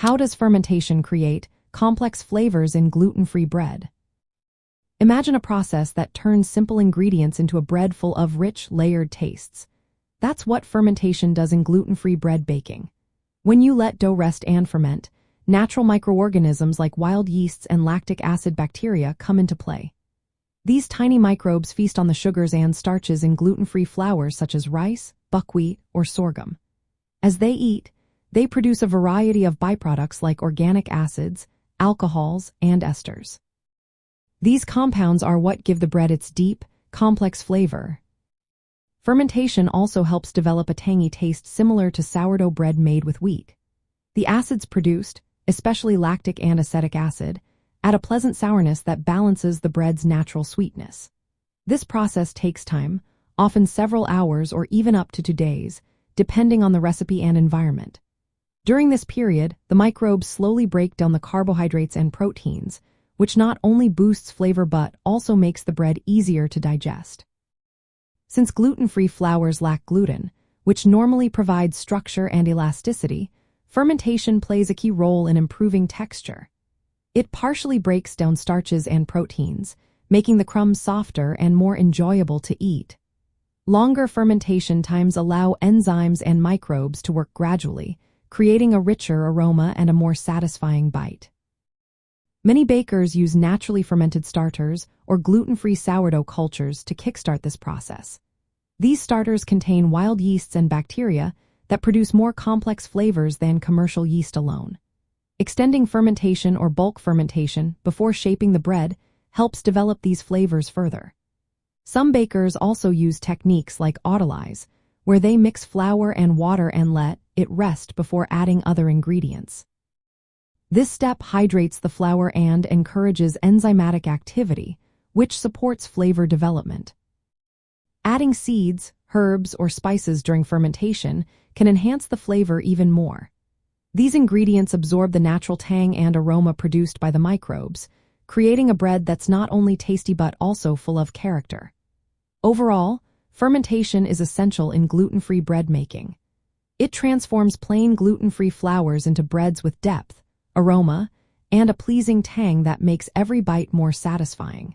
How does fermentation create complex flavors in gluten-free bread? Imagine a process that turns simple ingredients into a bread full of rich, layered tastes. That's what fermentation does in gluten-free bread baking. When you let dough rest and ferment, natural microorganisms like wild yeasts and lactic acid bacteria come into play. These tiny microbes feast on the sugars and starches in gluten-free flours such as rice, buckwheat, or sorghum. As they eat, they produce a variety of byproducts like organic acids, alcohols, and esters. These compounds are what give the bread its deep, complex flavor. Fermentation also helps develop a tangy taste similar to sourdough bread made with wheat. The acids produced, especially lactic and acetic acid, add a pleasant sourness that balances the bread's natural sweetness. This process takes time, often several hours or even up to 2 days, depending on the recipe and environment. During this period, the microbes slowly break down the carbohydrates and proteins, which not only boosts flavor but also makes the bread easier to digest. Since gluten-free flours lack gluten, which normally provides structure and elasticity, fermentation plays a key role in improving texture. It partially breaks down starches and proteins, making the crumbs softer and more enjoyable to eat. Longer fermentation times allow enzymes and microbes to work gradually, creating a richer aroma and a more satisfying bite. Many bakers use naturally fermented starters or gluten-free sourdough cultures to kickstart this process. These starters contain wild yeasts and bacteria that produce more complex flavors than commercial yeast alone. Extending fermentation or bulk fermentation before shaping the bread helps develop these flavors further. Some bakers also use techniques like autolyse, where they mix flour and water and let it rest before adding other ingredients. This step hydrates the flour and encourages enzymatic activity, which supports flavor development. Adding seeds, herbs, or spices during fermentation can enhance the flavor even more. These ingredients absorb the natural tang and aroma produced by the microbes, creating a bread that's not only tasty but also full of character. Overall, fermentation is essential in gluten-free bread making. It transforms plain gluten-free flours into breads with depth, aroma, and a pleasing tang that makes every bite more satisfying.